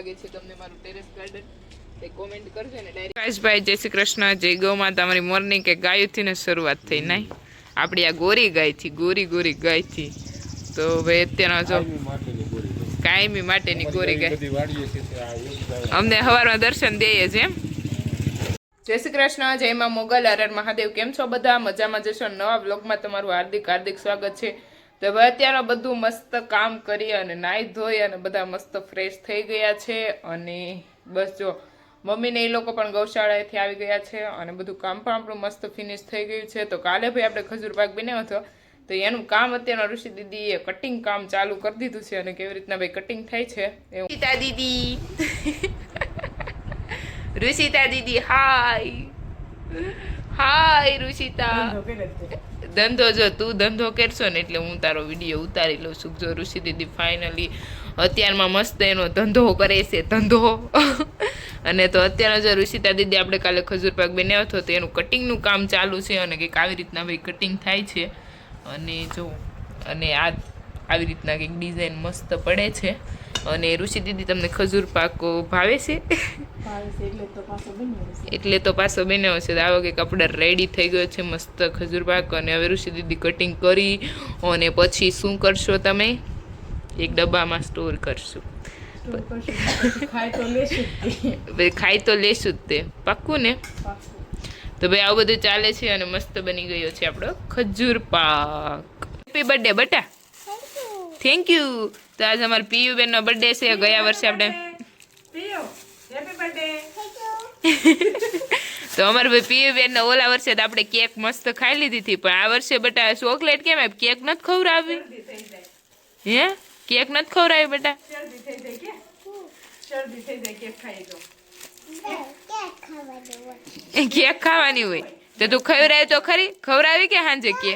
લાગે છે તમને મારું ટેરેસ ગાર્ડન તે કોમેન્ટ કરજો ને ડાયરેક્ટ. પ્રકાશભાઈ જય શ્રી કૃષ્ણ, જય ગૌ માતા. અમારી મોર્નિંગ કે ગાયથી ને શરૂઆત થઈ નહીં આપણી આ ગોરી ગાયથી, ગોરી ગાયથી. તો ભાઈ અત્યારના જો કાયમી માટેની ગોરી ગાય અમને સવારમાં દર્શન દઈએ છે એમ. જય શ્રી કૃષ્ણ, જય માં મોગલ, હર મહાદેવ. કેમ છો બધા? મજામાં જશો? નવા બ્લોગમાં તમારું હાર્દિક સ્વાગત છે. તો હવે અત્યારે બધું મસ્ત કામ કરી અને નાહી ધોઈ અને બધા મસ્ત ફ્રેશ થઈ ગયા છે. અને બસ જો મમ્મીને એ લોકો પણ ગૌશાળાએથી આવી ગયા છે અને બધું કામ પણ આપણું મસ્ત ફિનિશ થઈ ગયું છે. તો કાલે ભાઈ આપણે ખજૂર પાક બનાવ્યો હતો તો એનું કામ અત્યારના ઋષિ દીદીએ કટિંગ કામ ચાલુ કરી દીધું છે અને કેવી રીતના ભાઈ કટિંગ થાય છે એવું. રુષિતા દીદી રુષિતા દીદી હાય રુષિતા. ધંધો જો તું ધંધો કરશો ને એટલે હું તારો વિડીયો ઉતારી લઉં છું. જો ઋષિ દીદી ફાઇનલી અત્યારમાં મસ્ત એનો ધંધો કરે છે ધંધો. અને તો અત્યારે જો રુષિતા દીદી આપણે કાલે ખજૂર પાક બનાવ્યો હતો તો એનું કટિંગનું કામ ચાલુ છે અને કંઈક આવી રીતના ભાઈ કટિંગ થાય છે. અને જો અને આ આવી રીતના કંઈક ડિઝાઇન મસ્ત પડે છે. અને ઋષિ દીદી તમને ખજૂર પાક ભાવે છે? એટલે તો પાછો બનાવ્યો છે. આવો કંઈક આપણે રેડી થઈ ગયો છે મસ્ત ખજૂર પાક. અને હવે ઋષિ દીદી કટિંગ કરી અને પછી શું કરશો તમે? એક ડબ્બામાં સ્ટોર કરશું. ખાઈ તો લેશું જ તે પાક્કું ને. તો ભાઈ આવું બધું ચાલે છે અને મસ્ત બની ગયો છે આપણો ખજૂર પાક. હેપી બર્થડે બટા. Thank you. તો આજે અમારા પીયુ બેન નો બર્થડે છે. ગયા વર્ષે આપણે તો અમારે ભાઈ પીયુ બેન નો ઓલા વર્ષે તો આપણે કેક મસ્ત ખાઈ લીધી હતી, પણ આ વર્ષે બટા ચોકલેટ કેમ આપ? કેક નથી ખવડાવી? હે કેક નથી ખવડાવી બેટા? કેક ખાવાની હોય તો તું ખવડાવી તો ખરી. ખવડાવી કે હાંજે કે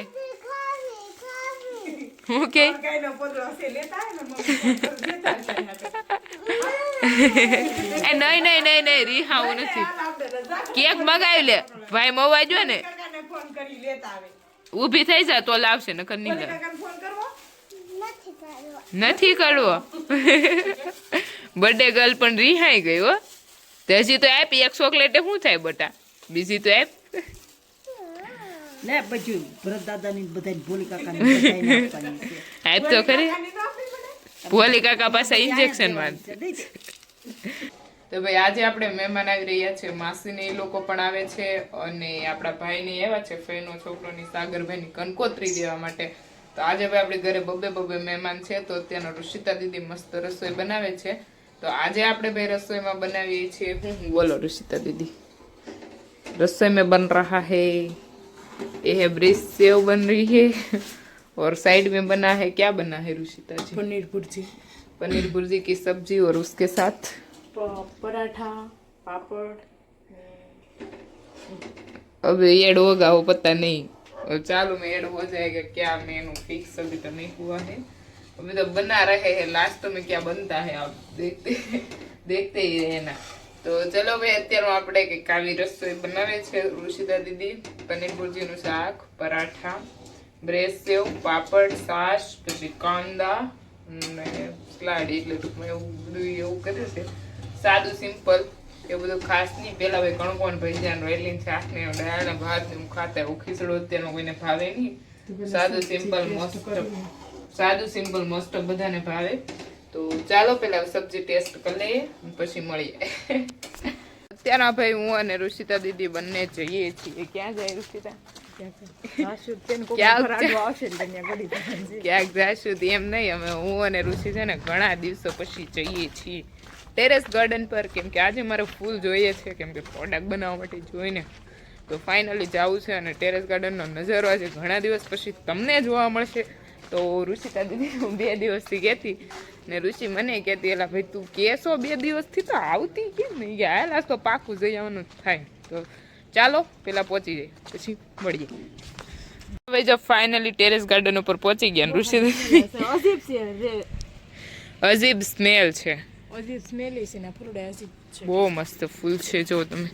હું કે નહીં રીહા હું નથી. કેક મગાવી લે ભાઈ મવા જો ને ઊભી થઈ જા તો લાવશે નકર નહીં લાવ. નથી કરવો. બર્થડે ગર્લ પણ રીહાઈ ગઈ હો. હજી તો આપ એક ચોકલેટે શું થાય બટા? બીજી તો આપ ને બધું ભરત દાદાની બધાય ભોલી કાકાની બધાય આપ તો ખરી. ભોલી કાકા પાસે ઇન્જેક્શન મારશે. તો ભાઈ આજે આપણે મહેમાન આવી રહ્યા છે. માસીને એ લોકો પણ આવે છે અને આપણા ભાઈને એવા છે ફઈનો છોકરોની સાગરભાઈની કંકોત્રી દેવા માટે. તો આજે ભાઈ આપણે ઘરે બબે મહેમાન છે. તો અત્યારનો ઋષિતા દીદી મસ્ત રસોઈ બનાવે છે. તો આજે આપણે ભાઈ રસોઈમાં બનાવીએ છીએ હું બોલો ऋषिता दीदी. रसोई में बन रहा है ये है ब्रेस सेव बन रही है और साइड में बना है क्या बना है ऋषिता जी? पनीर भुर्जी की सब्जी और उसके साथ पराठा पापड़. अब ऐड होगा वो पता नहीं. चालू में ऐड हो जाएगा क्या मेनू फिक्स अभी तो नहीं हुआ है. अभी तो बना रहे हैं. लास्ट में क्या बनता है आप देखते ही रहना. તો ચલો ભાઈ અત્યારે આપણે કંઈક આવી રસોઈ બનાવે છે ઋષિતા દીદી. પનીર ભુરજીનું શાક, પરાઠા, બ્રેસ સેવ, પાપડ, છાશ, પછી કાંદા અને સલાડ. એટલે ટૂંકમાં એવું બધું એવું કર્યું છે. સાદું સિમ્પલ એવું બધું ખાસ નહીં. પેલા ભાઈ કણકોણ ભજીયા રોટલી શાક ને દાળ ને ભાત ને એવું ખાતા. એવું ખીચડો અત્યારનો કોઈને ભાવે નહીં. સાદું સિમ્પલ મોસ્ટ ઓફ બધાને ભાવે. તો ચાલો પેલા સબ્જી ટેસ્ટ કરી લઈએ પછી મળીએ. અત્યારે ભાઈ હું અને ઋષિતા દીદી બંને જઈએ છીએ. ક્યાં જાય ઋષિતા? ક્યાંક જાશું એમ નહીં. અમે હું અને ઋષિ છે ને ઘણા દિવસો પછી જઈએ છીએ ટેરેસ ગાર્ડન પર. કેમ કે આજે મારે ફૂલ જોઈએ છે કેમ કે પ્રોડક્ટ બનાવવા માટે જોઈને તો ફાઇનલી જવું છે. અને ટેરેસ ગાર્ડનનો નજારો આજે ઘણા દિવસ પછી તમને જોવા મળશે. તો ઋષિતા દીદી હું 2 દિવસથી કહેતી ને ઋષિ મને કહેતી એલા ભાઈ તું કેસો 2 દિવસથી તો આવતી કેમ નહીં? હાલ આજ તો પાકું જઈ આવવાનું થાય. તો ચાલો પેલા પહોંચી જાય પછી મળીએ. હવે જો ફાઇનલી ટેરેસ ગાર્ડન ઉપર પહોંચી ગયા. ઋષિ અજીબ સ્મેલ છે. બહુ મસ્ત ફૂલ છે. જો તમે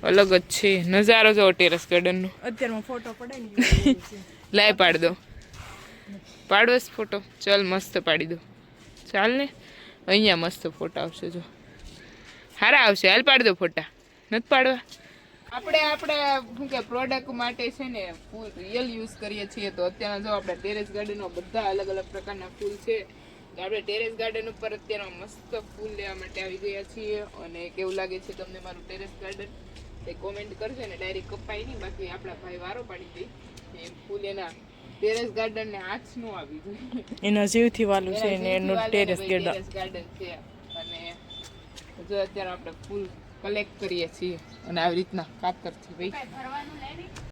અલગ જ છે નજારો. જો ટેરેસ ગાર્ડન નો અત્યારમાં ફોટો પડાય ને લાય પાડ દો. પાડો ફોટો. ચાલ મસ્ત પાડી દો. ચાલ ને. અહીંયા મસ્ત ફોટા આવશે જો સારા આવશે હાલ પાડ દો ફોટા નથી પાડવા આપણે શું કે પ્રોડક્ટ માટે છે ને ફૂલ રિયલ યુઝ કરીએ છીએ તો અત્યારના જો આપણે ટેરેસ ગાર્ડનમાં બધા અલગ અલગ પ્રકારના ફૂલ છે તો આપણે ટેરેસ ગાર્ડન ઉપર અત્યારે મસ્ત ફૂલ લેવા માટે આવી ગયા છીએ અને કેવું લાગે છે તમને મારું ટેરેસ ગાર્ડન તે કોમેન્ટ કરજો ને ડાયરેક્ટ કપાય નહીં બાકી આપણા ભાઈ વારો પાડી દે એ ફૂલ એના ટેરેસ ગાર્ડન ને હાથ નું આવી જોઈએ એના જીવથી વાલું છે ને એનું ટેરેસ ગાર્ડન છે અને જો અત્યારે આપણે ફૂલ કલેક્ટ કરીએ છીએ અને આવી રીતના કાતરથી ભાઈ